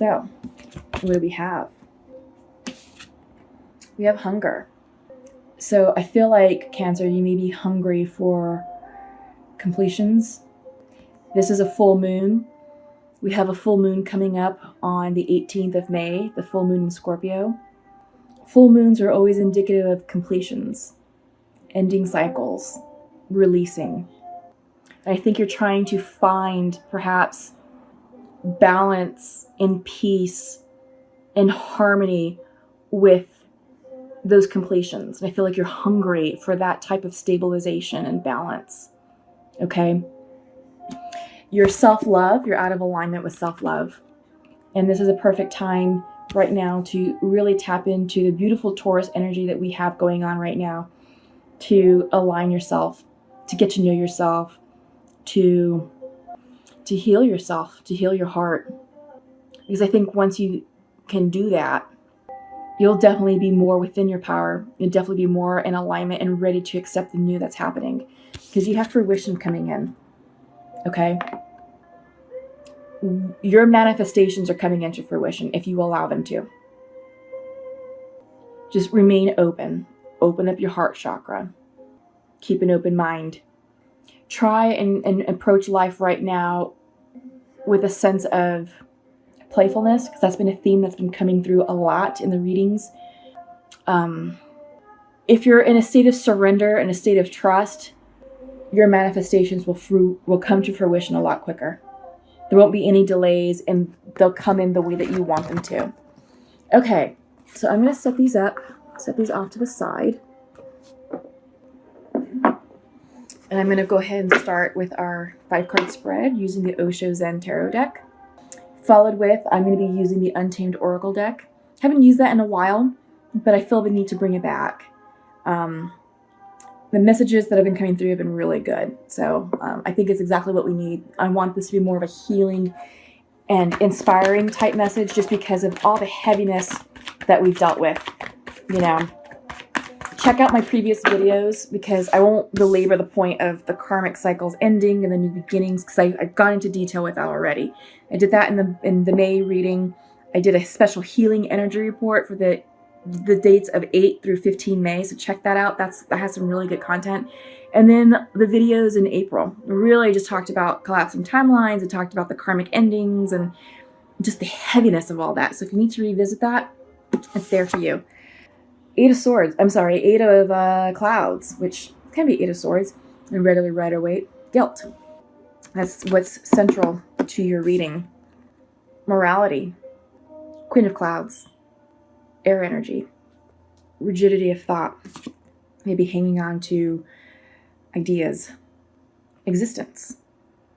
So, what do we have? We have hunger. So I feel like, Cancer, you may be hungry for completions. This is a full moon. We have a full moon coming up on the 18th of May, the full moon in Scorpio. Full moons are always indicative of completions, ending cycles, releasing. And I think you're trying to find perhaps balance and peace and harmony with those completions. And I feel like you're hungry for that type of stabilization and balance. Okay? Your self-love, you're out of alignment with self-love. And this is a perfect time right now to really tap into the beautiful Taurus energy that we have going on right now, to align yourself, to get to know yourself, to heal yourself, to heal your heart. Because I think once you can do that, you'll definitely be more within your power. You'll definitely be more in alignment and ready to accept the new that's happening. Because you have fruition coming in. Okay? Your manifestations are coming into fruition if you allow them to. Just remain open. Open up your heart chakra. Keep an open mind. Try and approach life right now with a sense of playfulness, because that's been a theme that's been coming through a lot in the readings. If you're in a state of surrender and a state of trust, your manifestations will come to fruition a lot quicker. There won't be any delays, and they'll come in the way that you want them to. Okay, so I'm going to set these off to the side. And I'm going to go ahead and start with our 5-card spread using the Osho Zen Tarot deck. Followed with, I'm going to be using the Untamed Oracle deck. Haven't used that in a while, but I feel the need to bring it back. The messages that have been coming through have been really good. So I think it's exactly what we need. I want this to be more of a healing and inspiring type message, just because of all the heaviness that we've dealt with. You know, check out my previous videos, because I won't belabor the point of the karmic cycles ending and the new beginnings, because I've gone into detail with that already. I did that in the May reading. I did a special healing energy report for the dates of 8 through 15 May. So check that out. That has some really good content. And then the videos in April really just talked about collapsing timelines. It talked about the karmic endings and just the heaviness of all that. So if you need to revisit that, it's there for you. Eight of Clouds, which can be 8 of Swords, and regular Rider-Waite, guilt. That's what's central to your reading. Morality, Queen of Clouds, air energy, rigidity of thought, maybe hanging on to ideas, existence,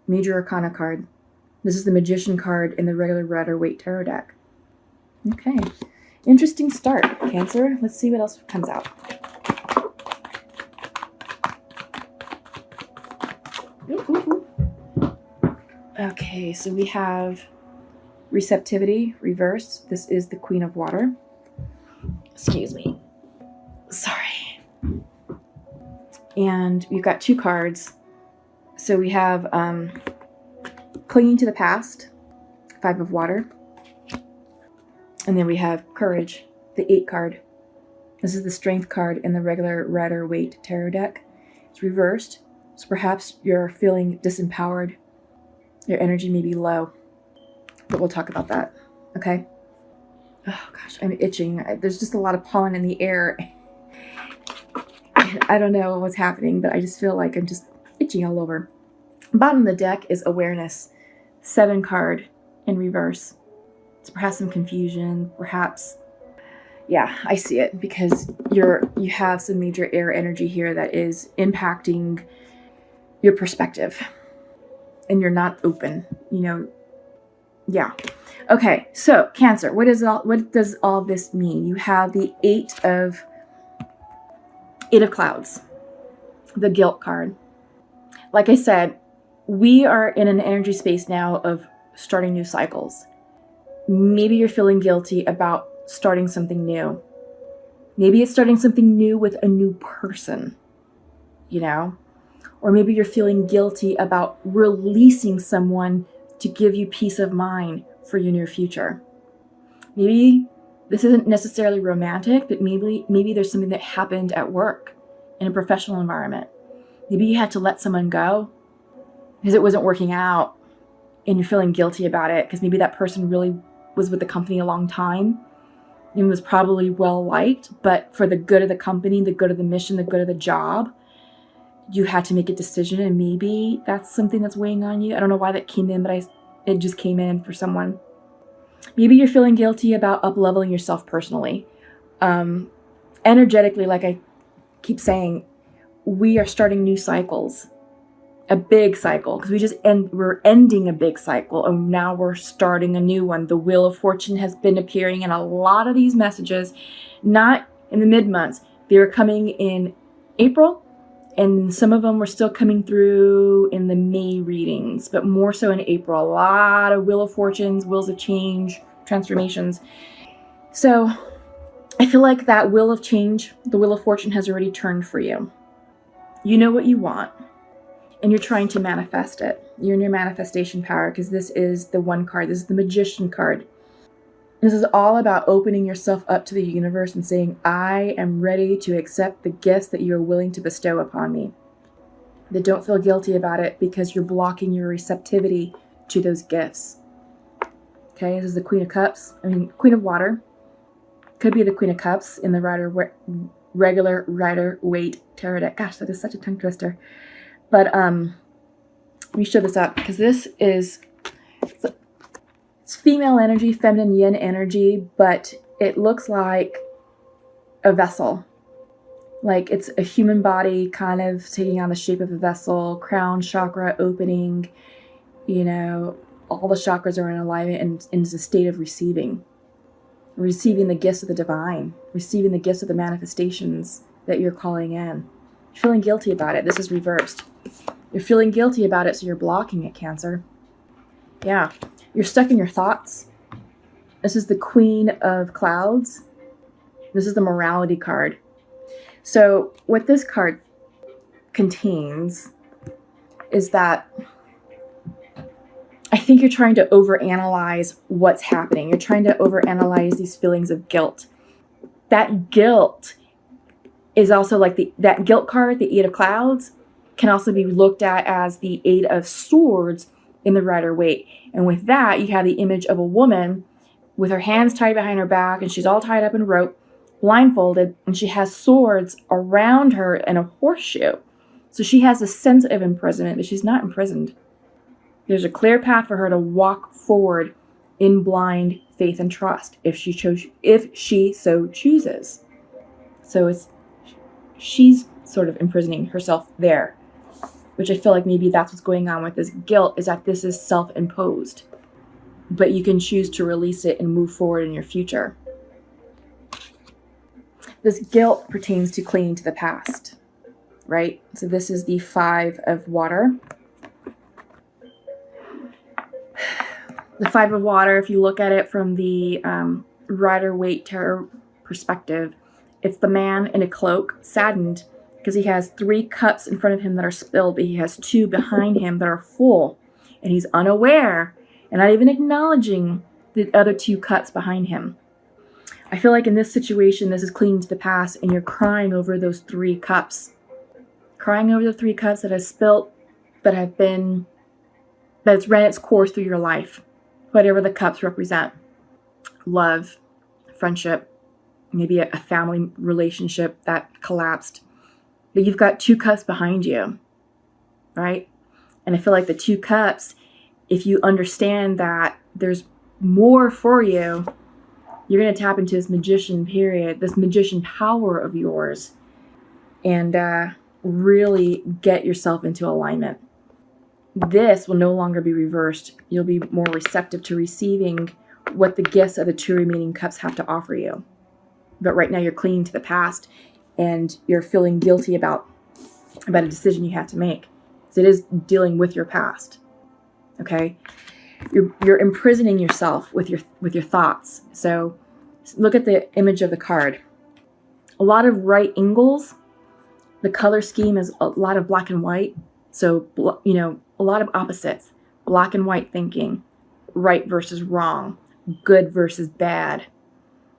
Major Arcana card. This is the Magician card in the regular Rider-Waite Tarot deck. Okay, interesting start, Cancer. Let's see what else comes out. Okay, so we have receptivity reversed. This is the Queen of Water. Excuse me. Sorry. And we've got 2 cards. So we have clinging to the past, 5 of Water. And then we have courage, the 8 card. This is the strength card in the regular Rider-Waite Tarot deck. It's reversed. So perhaps you're feeling disempowered. Your energy may be low. But we'll talk about that. Okay? Oh gosh, I'm itching. There's just a lot of pollen in the air. I don't know what's happening, but I just feel like I'm just itching all over. Bottom of the deck is awareness. 7 card in reverse. It's perhaps some confusion, perhaps. Yeah, I see it, because you have some major air energy here that is impacting your perspective. And you're not open, you know. Yeah. Okay, so Cancer, what does all this mean? You have the 8 of Clouds, the guilt card. Like I said, we are in an energy space now of starting new cycles. Maybe you're feeling guilty about starting something new. Maybe it's starting something new with a new person, you know? Or maybe you're feeling guilty about releasing someone to give you peace of mind for your near future. Maybe this isn't necessarily romantic, but maybe there's something that happened at work in a professional environment. Maybe you had to let someone go because it wasn't working out and you're feeling guilty about it because maybe that person really was with the company a long time and was probably well liked, but for the good of the company, the good of the mission, the good of the job, you had to make a decision, and maybe that's something that's weighing on you. I don't know why that came in, but it just came in for someone. Maybe you're feeling guilty about up-leveling yourself personally. Energetically, like I keep saying, we are starting new cycles, a big cycle, because we're ending a big cycle, and now we're starting a new one. The Wheel of Fortune has been appearing in a lot of these messages, not in the mid-months. They were coming in April, and some of them were still coming through in the May readings, but more so in April. A lot of Wheel of Fortunes, Wheels of Change, transformations. So I feel like that Wheel of Change, the Wheel of Fortune, has already turned for you. You know what you want, and you're trying to manifest it. You're in your manifestation power, because this is the one card. This is the Magician card. This is all about opening yourself up to the universe and saying, I am ready to accept the gifts that you are willing to bestow upon me. That don't feel guilty about it because you're blocking your receptivity to those gifts. Okay, this is the Queen of Cups. Queen of Water. Could be the Queen of Cups in the regular Rider-Waite tarot deck. Gosh, that is such a tongue twister. But let me show this up, because this is... It's female energy, feminine yin energy, but it looks like a vessel. Like it's a human body kind of taking on the shape of a vessel, crown chakra opening, all the chakras are in alignment and into a state of receiving the gifts of the divine, receiving the gifts of the manifestations that you're calling in. You're feeling guilty about it. This is reversed. You're feeling guilty about it, so you're blocking it, Cancer. Yeah. You're stuck in your thoughts. This is the Queen of Clouds. This is the Morality card. So what this card contains is that I think you're trying to overanalyze what's happening. You're trying to overanalyze these feelings of guilt. That guilt is also like that guilt card, the Eight of Clouds, can also be looked at as the Eight of Swords in the Rider-Waite. And with that, you have the image of a woman with her hands tied behind her back, and she's all tied up in rope, blindfolded, and she has swords around her and a horseshoe. So she has a sense of imprisonment, but she's not imprisoned. There's a clear path for her to walk forward in blind faith and trust if she so chooses. So she's sort of imprisoning herself there, which I feel like maybe that's what's going on with this guilt, is that this is self-imposed, but you can choose to release it and move forward in your future. This guilt pertains to clinging to the past, right? So this is the Five of Water. The Five of Water, if you look at it from the Rider-Waite tarot perspective, it's the man in a cloak, saddened, because he has 3 cups in front of him that are spilled, but he has 2 behind him that are full, and he's unaware and not even acknowledging the other 2 cups behind him. I feel like in this situation, this is clinging to the past, and you're crying over those 3 cups. Crying over the 3 cups that have spilt, that it's ran its course through your life. Whatever the cups represent. Love, friendship, maybe a family relationship that collapsed. But you've got 2 cups behind you, right? And I feel like the 2 cups, if you understand that there's more for you, you're going to tap into this magician period, this magician power of yours, and really get yourself into alignment. This will no longer be reversed. You'll be more receptive to receiving what the gifts of the 2 remaining cups have to offer you. But right now you're clinging to the past, and you're feeling guilty about a decision you have to make. So it is dealing with your past. Okay? You're imprisoning yourself with your thoughts. So look at the image of the card. A lot of right angles. The color scheme is a lot of black and white. So, a lot of opposites. Black and white thinking. Right versus wrong. good versus bad,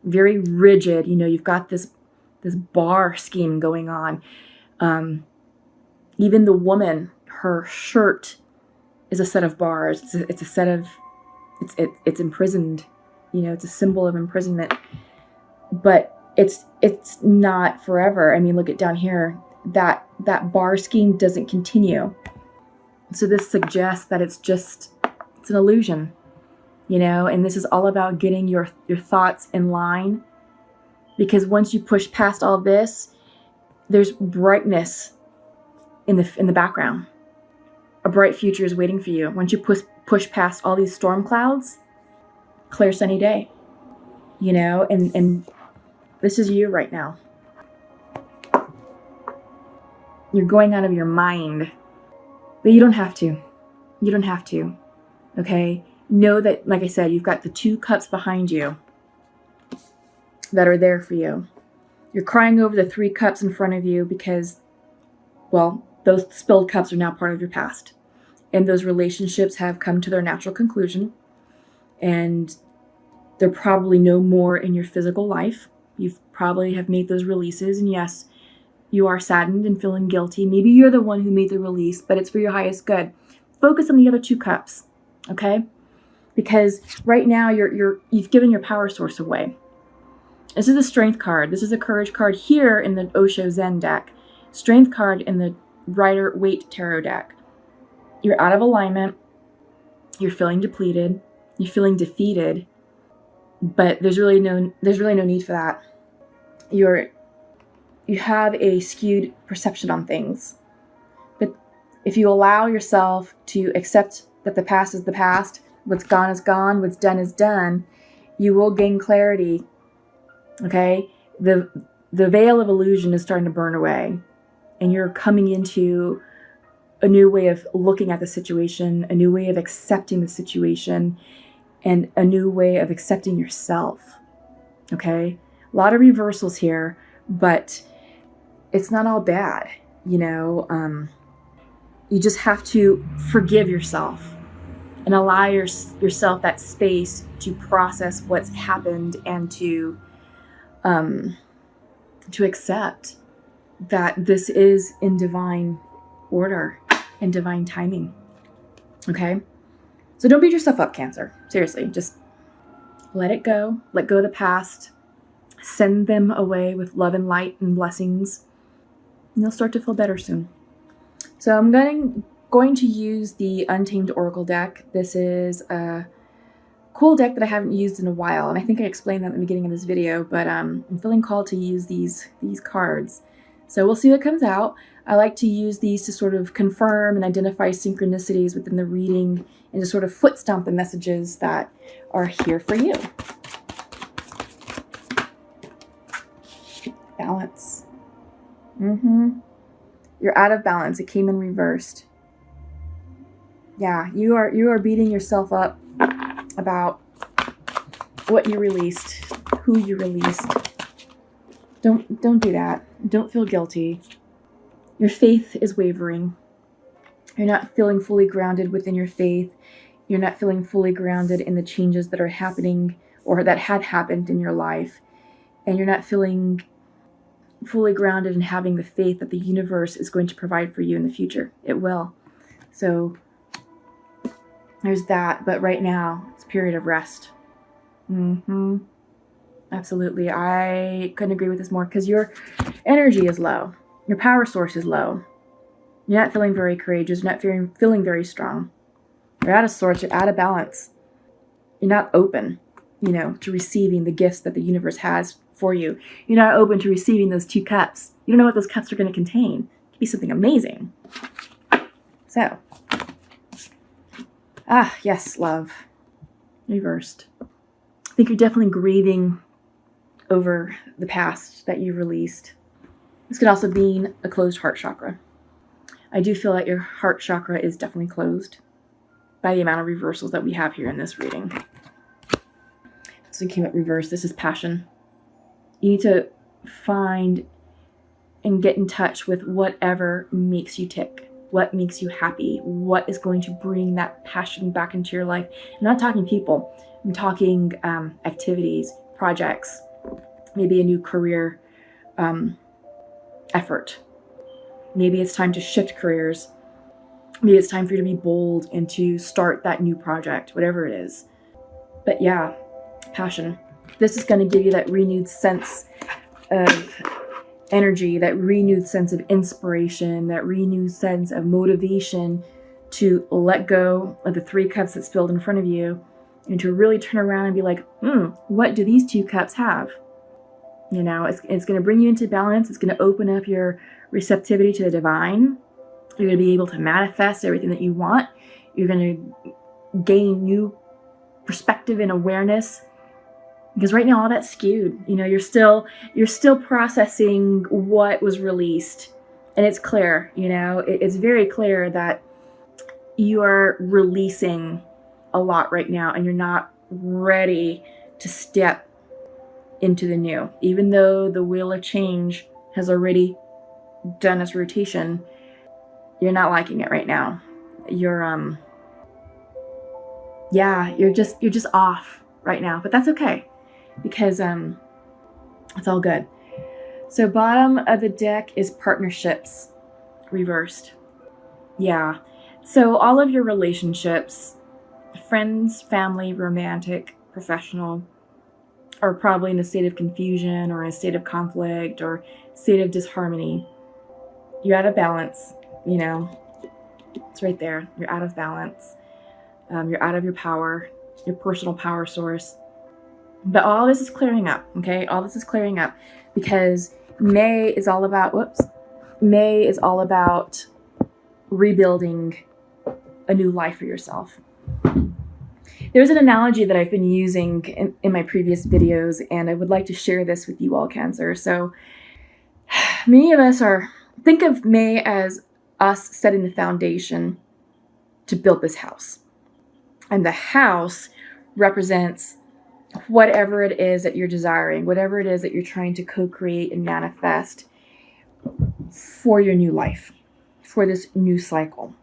very rigid. You know, you've got this bar scheme going on. Even the woman, her shirt is a set of bars. It's a set of, it's imprisoned. You know, it's a symbol of imprisonment. But it's not forever. I mean, look at down here. That bar scheme doesn't continue. So this suggests that it's an illusion, you know, and this is all about getting your thoughts in line, because once you push past all this, there's brightness in the background. A bright future is waiting for you. Once you push past all these storm clouds, clear sunny day, you know, and this is you right now. You're going out of your mind, but you don't have to. You don't have to. Okay? Know that, like I said, you've got the 2 cups behind you that are there for you. You're crying over the 3 cups in front of you because, well, those spilled cups are now part of your past. And those relationships have come to their natural conclusion. And they're probably no more in your physical life. You probably have made those releases. And yes, you are saddened and feeling guilty. Maybe you're the one who made the release, but it's for your highest good. Focus on the other 2 cups, okay? Because right now you've given your power source away. This is a strength card. This is a courage card here in the Osho Zen deck. Strength card in the Rider-Waite Tarot deck. You're out of alignment. You're feeling depleted. You're feeling defeated. But there's really no need for that. You have a skewed perception on things. But if you allow yourself to accept that the past is the past, what's gone is gone, what's done is done, you will gain clarity. Okay? The veil of illusion is starting to burn away. And you're coming into a new way of looking at the situation, a new way of accepting the situation, and a new way of accepting yourself. Okay? A lot of reversals here, but it's not all bad, you know. You just have to forgive yourself and allow yourself that space to process what's happened and to accept that this is in divine order and divine timing. Okay? So don't beat yourself up, Cancer. Seriously, just let it go. Let go of the past. Send them away with love and light and blessings. And you'll start to feel better soon. So I'm going to use the Untamed Oracle deck. This is a cool deck that I haven't used in a while, and I think I explained that at the beginning of this video, but I'm feeling called to use these cards. So we'll see what comes out. I like to use these to sort of confirm and identify synchronicities within the reading and to sort of foot stomp the messages that are here for you. Balance. You're out of balance. It came in reversed. Yeah, you are beating yourself up about what you released, who you released. Don't do that. Don't feel guilty. Your faith is wavering. You're not feeling fully grounded within your faith. You're not feeling fully grounded in the changes that are happening or that had happened in your life. And you're not feeling fully grounded in having the faith that the universe is going to provide for you in the future. It will. So there's that. But right now, it's a period of rest. Absolutely. I couldn't agree with this more because your energy is low. Your power source is low. You're not feeling very courageous. You're not feeling very strong. You're out of sorts. You're out of balance. You're not open, to receiving the gifts that the universe has for you. You're not open to receiving those 2 cups. You don't know what those cups are going to contain. It could be something amazing. So, yes, love. Reversed. I think you're definitely grieving over the past that you released. This could also mean a closed heart chakra. I do feel like your heart chakra is definitely closed by the amount of reversals that we have here in this reading. This one came up reversed. This is passion. You need to find and get in touch with whatever makes you tick. what makes you happy, what is going to bring that passion back into your life. I'm not talking people, I'm talking activities, projects, maybe a new career effort. Maybe it's time to shift careers. Maybe it's time for you to be bold and to start that new project, whatever it is. But yeah, passion. This is going to give you that renewed sense of energy, that renewed sense of inspiration, that renewed sense of motivation to let go of the 3 cups that spilled in front of you and to really turn around and be like, what do these 2 cups have? You know, it's going to bring you into balance. It's going to open up your receptivity to the divine. You're going to be able to manifest everything that you want. You're going to gain new perspective and awareness, because right now all that's skewed. You know, you're still processing what was released, and it's clear. You know, it's very clear that you are releasing a lot right now, and you're not ready to step into the new, even though the wheel of change has already done its rotation. You're not liking it right now. You're you're just off right now, but that's okay, because it's all good. So bottom of the deck is partnerships reversed. Yeah. So all of your relationships, friends, family, romantic, professional, are probably in a state of confusion or a state of conflict or state of disharmony. You're out of balance, you know. It's right there. You're out of balance. You're out of your power, your personal power source. But all this is clearing up, okay? All this is clearing up because May is all about rebuilding a new life for yourself. There's an analogy that I've been using in my previous videos, and I would like to share this with you all, Cancer. So many of us think of May as us setting the foundation to build this house. And the house represents whatever it is that you're desiring, whatever it is that you're trying to co-create and manifest for your new life, for this new cycle.